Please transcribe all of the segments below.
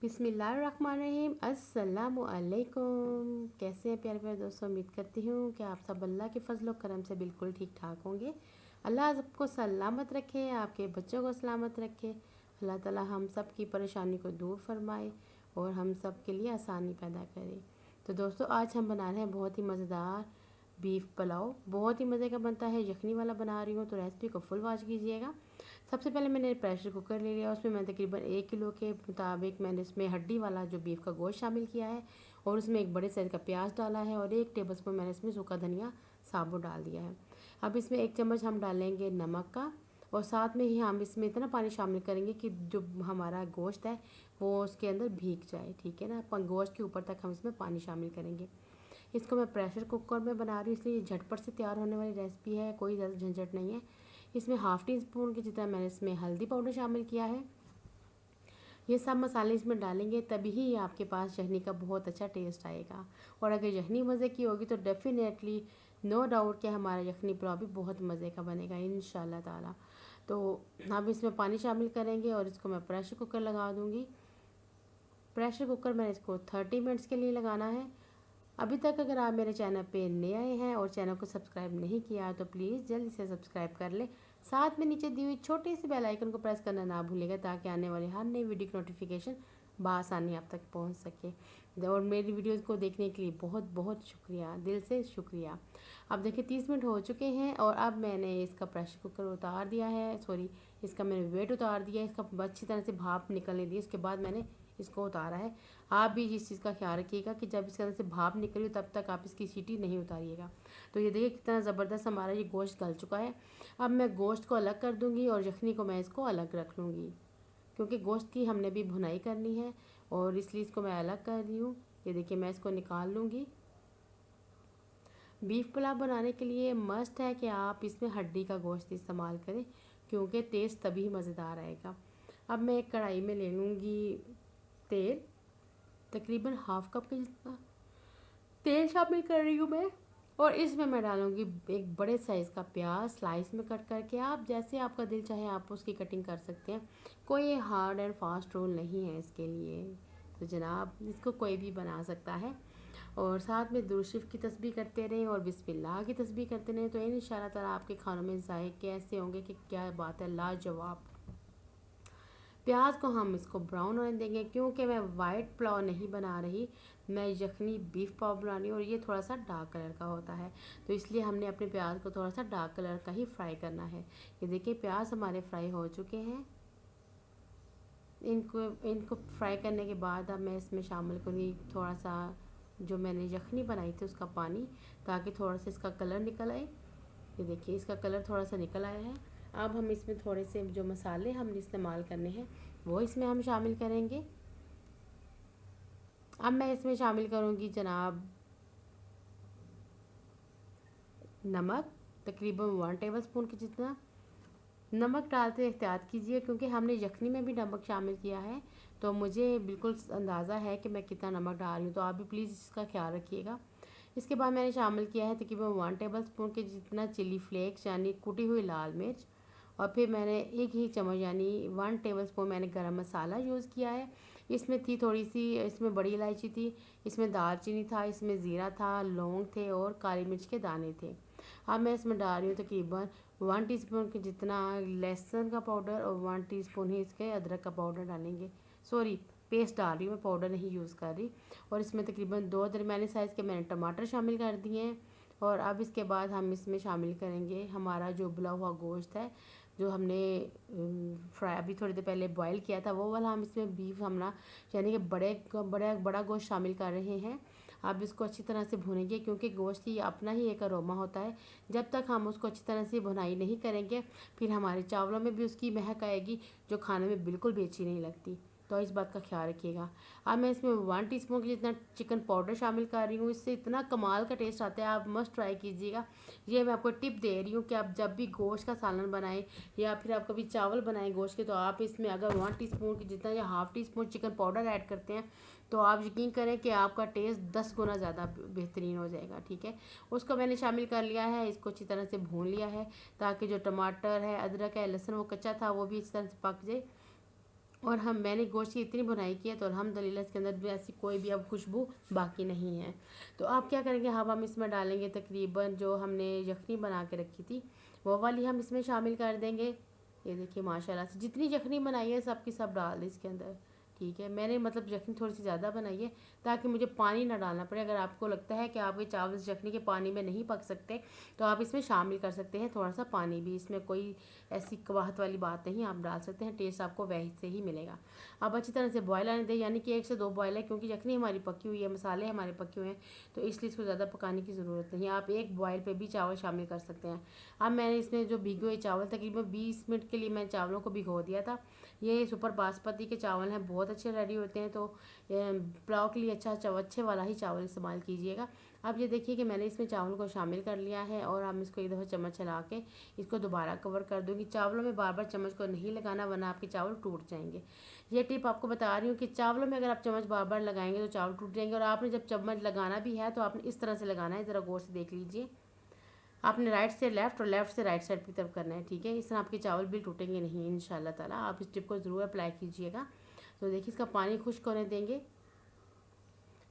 बिस्मिल्लाहिर्रहमानिर्रहीम। अस्सलामुअलैकुम। कैसे हैं प्यारे प्यारे दोस्तों? उम्मीद करती हूँ कि आप सब अल्लाह के फजल करम से बिल्कुल ठीक ठाक होंगे। अल्लाह सबको सलामत रखे, आपके बच्चों को सलामत रखे। अल्लाह ताला हम सब की परेशानी को दूर फरमाए और हम सब के लिए आसानी पैदा करे। तो दोस्तों, आज हम बना रहे हैं बहुत ही मज़ेदार बीफ पुलाव। बहुत ही मज़े का बनता है, यखनी वाला बना रही हूँ, तो रेसिपी को फुल वॉच कीजिएगा। सबसे पहले मैंने प्रेशर कुकर ले लिया, उसमें मैं तकरीबन 1 किलो के मुताबिक मैंने इसमें हड्डी वाला जो बीफ का गोश्त शामिल किया है और उसमें एक बड़े साइज़ का प्याज डाला है और 1 टेबलस्पून मैंने इसमें सूखा धनिया साबुत डाल दिया है। अब इसमें 1 चम्मच हम डालेंगे नमक का और साथ में ही हम इसमें इतना पानी शामिल करेंगे कि जो हमारा गोश्त है वो उसके अंदर भीग जाए। ठीक है ना, गोश्त के ऊपर तक हम इसमें पानी शामिल करेंगे। इसको मैं प्रेशर कुकर में बना रही हूँ, इसलिए झटपट से तैयार होने वाली रेसिपी है, कोई ज़्यादा झंझट नहीं है। इसमें हाफ़ टी स्पून के जितना मैंने इसमें हल्दी पाउडर शामिल किया है। ये सब मसाले इसमें डालेंगे तभी ही आपके पास यखनी का बहुत अच्छा टेस्ट आएगा। और अगर यखनी मज़े की होगी तो डेफिनेटली नो डाउट कि हमारा यखनी पुलाव भी बहुत मज़े का बनेगा इंशाल्लाह ताला। तो अब इसमें पानी शामिल करेंगे और इसको मैं प्रेशर कुकर लगा दूँगी। प्रेशर कुकर मैंने इसको 30 मिनट्स के लिए लगाना है। अभी तक अगर आप मेरे चैनल पे नए आए हैं और चैनल को सब्सक्राइब नहीं किया है तो प्लीज़ जल्दी से सब्सक्राइब कर लें। साथ में नीचे दी हुई छोटी सी बेल आइकन को प्रेस करना ना भूलिएगा ताकि आने वाली हर नई वीडियो की नोटिफिकेशन बआसानी आप तक पहुंच सके। और मेरी वीडियोस को देखने के लिए बहुत बहुत शुक्रिया, दिल से शुक्रिया। अब देखिए 30 मिनट हो चुके हैं और अब मैंने इसका प्रेशर कुकर उतार दिया है, सॉरी इसका मैंने वेट उतार दिया है, इसका अच्छी तरह से भाप निकलने दी। इसके बाद मैंने इसको उतारा है। आप भी इस चीज़ का ख्याल रखिएगा कि जब इसके अंदर से भाप निकली हो तब तक आप इसकी सीटी नहीं उतारिएगा। तो ये देखिए कितना ज़बरदस्त हमारा ये गोश्त गल चुका है। अब मैं गोश्त को अलग कर दूँगी और यखनी को मैं इसको अलग रख लूँगी, क्योंकि गोश्त की हमने भी भुनाई करनी है और इसलिए इसको मैं अलग कर रही हूँ। ये देखिए मैं इसको निकाल लूँगी। बीफ पुलाव बनाने के लिए मस्ट है कि आप इसमें हड्डी का गोश्त इस्तेमाल करें, क्योंकि टेस्ट तभी मज़ेदार आएगा। अब मैं एक कढ़ाई में ले लूँगी तेल, तकरीबन हाफ़ कप के जितना तेल शामिल कर रही हूँ मैं। और इसमें मैं डालूँगी एक बड़े साइज़ का प्याज स्लाइस में कट करके। आप जैसे आपका दिल चाहे आप उसकी कटिंग कर सकते हैं, कोई हार्ड एंड फास्ट रूल नहीं है इसके लिए। तो जनाब इसको कोई भी बना सकता है। और साथ में दुरूद शरीफ की तस्बीह करते रहें और बिस्मिल्लाह की तस्बीह करते रहें तो इंशाअल्लाह ताला आपके खानों में जायके ऐसे होंगे कि क्या बात है, लाजवाब। प्याज को हम इसको ब्राउन होने देंगे, क्योंकि मैं वाइट पुलाव नहीं बना रही, मैं यखनी बीफ पुलाव बना रही हूँ और ये थोड़ा सा डार्क कलर का होता है, तो इसलिए हमने अपने प्याज को थोड़ा सा डार्क कलर का ही फ्राई करना है। ये देखिए प्याज हमारे फ्राई हो चुके हैं। इनको इनको फ्राई करने के बाद अब मैं इसमें शामिल करूँगी थोड़ा सा जो मैंने यखनी बनाई थी उसका पानी, ताकि थोड़ा सा इसका कलर निकल आए। ये देखिए इसका कलर थोड़ा सा निकल आया है। अब हम इसमें थोड़े से जो मसाले हमने इस्तेमाल करने हैं वो इसमें हम शामिल करेंगे। अब मैं इसमें शामिल करूँगी जनाब नमक, तकरीबन 1 टेबलस्पून के जितना। नमक डालते एहतियात कीजिए, क्योंकि हमने यखनी में भी नमक शामिल किया है, तो मुझे बिल्कुल अंदाज़ा है कि मैं कितना नमक डाल रही हूँ, तो आप भी प्लीज़ इसका ख्याल रखिएगा। इसके बाद मैंने शामिल किया है तकरीबन 1 टेबलस्पून के जितना चिली फ्लेक्स यानी कुटी हुई लाल मिर्च। और फिर मैंने 1 ही चम्मच यानी 1 टेबलस्पून मैंने गरम मसाला यूज़ किया है। इसमें थी थोड़ी सी, इसमें बड़ी इलायची थी, इसमें दालचीनी था, इसमें ज़ीरा था, लौंग थे और काली मिर्च के दाने थे। अब मैं इसमें डाल रही हूँ तकरीबन 1 टीस्पून के जितना लहसुन का पाउडर और 1 टीस्पून ही इसके अदरक का पाउडर डालेंगे, सॉरी पेस्ट डाल रही हूँ मैं, पाउडर नहीं यूज़ कर रही। और इसमें तकरीबन 2 दरमियाने साइज़ के मैंने टमाटर शामिल कर दिए हैं। और अब इसके बाद हम इसमें शामिल करेंगे हमारा जो उबला हुआ गोश्त है, जो हमने फ्राई अभी थोड़ी देर पहले बॉईल किया था, वो वाला हम इसमें बीफ हमला यानी कि बड़ा गोश्त शामिल कर रहे हैं। आप इसको अच्छी तरह से भूनेंगे, क्योंकि गोश्त की अपना ही एक अरोमा होता है। जब तक हम उसको अच्छी तरह से भुनाई नहीं करेंगे फिर हमारे चावलों में भी उसकी महक आएगी, जो खाने में बिल्कुल भी अच्छी नहीं लगती। तो इस बात का ख्याल रखिएगा। अब मैं इसमें 1 टीस्पून के जितना चिकन पाउडर शामिल कर रही हूँ, इससे इतना कमाल का टेस्ट आता है, आप मस्ट ट्राई कीजिएगा। ये मैं आपको टिप दे रही हूँ कि आप जब भी गोश्त का सालन बनाएं या फिर आप कभी चावल बनाएं गोश्त के, तो आप इसमें अगर 1 टीस्पून की जितना या half teaspoon chicken powder add करते हैं तो आप यकीन करें कि आपका टेस्ट 10 गुना ज़्यादा बेहतरीन हो जाएगा। ठीक है, उसको मैंने शामिल कर लिया है, इसको अच्छी तरह से भून लिया है ताकि जो टमाटर है, अदरक है, लहसुन वो कच्चा था वो भी अच्छी तरह से पक जाए। और मैंने गोश्त की इतनी बुनाई की है तो अल्हम्दुलिल्लाह इसके अंदर भी ऐसी कोई भी अब खुशबू बाकी नहीं है। तो आप क्या करेंगे, हम इसमें डालेंगे तकरीबन जो हमने यखनी बना के रखी थी वो वाली हम इसमें शामिल कर देंगे। ये देखिए माशाल्लाह से जितनी यखनी बनाई है सब की सब डाल दी इसके अंदर। ठीक है, मैंने मतलब यखनी थोड़ी सी ज़्यादा बनाई है ताकि मुझे पानी ना डालना पड़े। अगर आपको लगता है कि आपके चावल इस यखनी के पानी में नहीं पक सकते तो आप इसमें शामिल कर सकते हैं थोड़ा सा पानी भी। इसमें कोई ऐसी कवाहत वाली बात नहीं, आप डाल सकते हैं, टेस्ट आपको वैसे ही मिलेगा। अब अच्छी तरह से बॉयल आने दें, यानी कि 1 से 2 बॉयल है, क्योंकि यखनी हमारी पकी हुई है, मसाले हमारे पके हुए हैं, तो इसलिए इसको ज़्यादा पकाने की ज़रूरत नहीं है। आप 1 बॉयल पे भी चावल शामिल कर सकते हैं। अब मैंने इसमें जो भिगो हुए चावल तकरीबन 20 मिनट के लिए मैं चावलों को भिगो दिया था। ये सुपर बासमती के चावल हैं, बहुत अच्छे रेडी होते हैं, तो पुलाव के लिए अच्छे वाला ही चावल इस्तेमाल कीजिएगा। अब ये देखिए कि मैंने इसमें चावल को शामिल कर लिया है और हम इसको एक दफ़ा चम्मच चला के इसको दोबारा कवर कर दूँगी। चावलों में बार बार चम्मच को नहीं लगाना वरना आपके चावल टूट जाएंगे। ये टिप आपको बता रही हूँ कि चावलों में अगर आप चम्मच बार बार लगाएंगे तो चावल टूट जाएंगे। और आपने जब चम्मच लगाना भी है तो आपने इस तरह से लगाना है, ज़रा गौर से देख लीजिए। आपने राइट से लेफ़्ट और लेफ़्ट से राइट साइड की तरफ करना है। ठीक है, इस तरह आपके चावल भी टूटेंगे नहीं इंशाल्लाह ताला। आप इस टिप को ज़रूर अप्लाई कीजिएगा। तो देखिए इसका पानी खुश्क होने देंगे।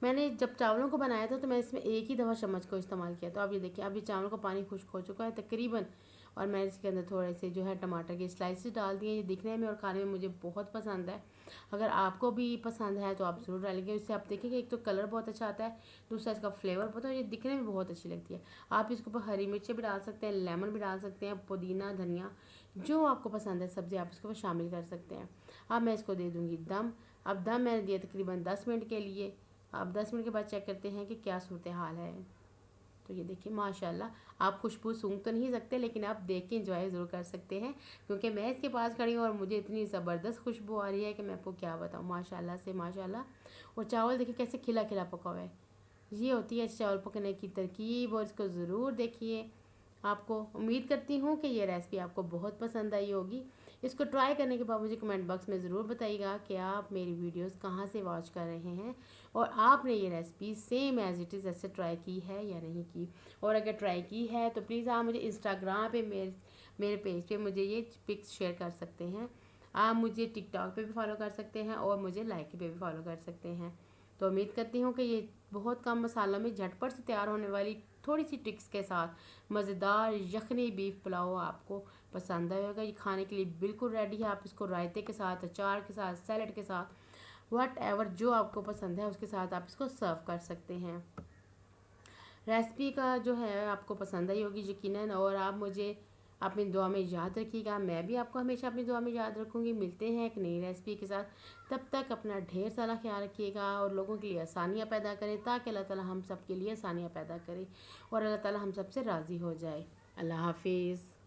मैंने जब चावलों को बनाया था तो मैं इसमें एक ही दफ़ा चम्मच को इस्तेमाल किया। तो अब ये देखिए अभी चावलों का पानी खुश्क हो चुका है तकरीबन, और मैंने इसके अंदर थोड़े से जो है टमाटर के स्लाइसेस डाल दिए। ये दिखने में और खाने में मुझे बहुत पसंद है। अगर आपको भी पसंद है तो आप ज़रूर डालेंगे। इससे आप देखेंगे एक तो कलर बहुत अच्छा आता है, दूसरा इसका फ्लेवर बहुत है, ये दिखने में बहुत अच्छी लगती है। आप इसके ऊपर हरी मिर्चें भी डाल सकते हैं, लेमन भी डाल सकते हैं, पुदीना धनिया जो आपको पसंद है सब्ज़ी आप इसके ऊपर शामिल कर सकते हैं। अब मैं इसको दे दूँगी दम। अब दम मैंने दिया तकरीबन 10 मिनट के लिए। आप 10 मिनट के बाद चेक करते हैं कि क्या सूरत हाल है। तो ये देखिए माशाल्लाह, आप खुशबू सूंघ तो नहीं सकते लेकिन आप देख के इंजॉय ज़रूर कर सकते हैं, क्योंकि मैं इसके पास खड़ी हूँ और मुझे इतनी ज़बरदस्त खुशबू आ रही है कि मैं आपको क्या बताऊँ माशाल्लाह से माशाल्लाह। और चावल देखिए कैसे खिला खिला पका हुआ है। ये होती है चावल पकने की तरकीब, और इसको ज़रूर देखिए। आपको उम्मीद करती हूँ कि ये रेसिपी आपको बहुत पसंद आई होगी। इसको ट्राई करने के बाद मुझे कमेंट बॉक्स में ज़रूर बताइएगा कि आप मेरी वीडियोस कहाँ से वॉच कर रहे हैं और आपने ये recipe same as it is ऐसे ट्राई की है या नहीं की। और अगर ट्राई की है तो प्लीज़ आप मुझे इंस्टाग्राम पे मेरे पेज पे मुझे ये पिक्स शेयर कर सकते हैं। आप मुझे टिकटॉक पे भी फॉलो कर सकते हैं और मुझे लाइक पे भी फॉलो कर सकते हैं। तो उम्मीद करती हूँ कि ये बहुत कम मसालों में झटपट से तैयार होने वाली थोड़ी सी ट्रिक्स के साथ मज़ेदार यखनी बीफ पुलाव आपको पसंद आएगा। ये खाने के लिए बिल्कुल रेडी है। आप इसको रायते के साथ, अचार के साथ, सैलड के साथ, वट एवर जो आपको पसंद है उसके साथ आप इसको सर्व कर सकते हैं। रेसिपी का जो है आपको पसंद आई होगी यकीनन, और आप मुझे अपनी दुआ में याद रखिएगा। मैं भी आपको हमेशा अपनी दुआ में याद रखूँगी। मिलते हैं एक नई रेसिपी के साथ, तब तक अपना ढेर सारा ख्याल रखिएगा और लोगों के लिए आसानियाँ पैदा करें, ताकि अल्लाह ताला हम सब के लिए आसानियाँ पैदा करे और अल्लाह ताला हम सब से राज़ी हो जाए। अल्लाह हाफिज़।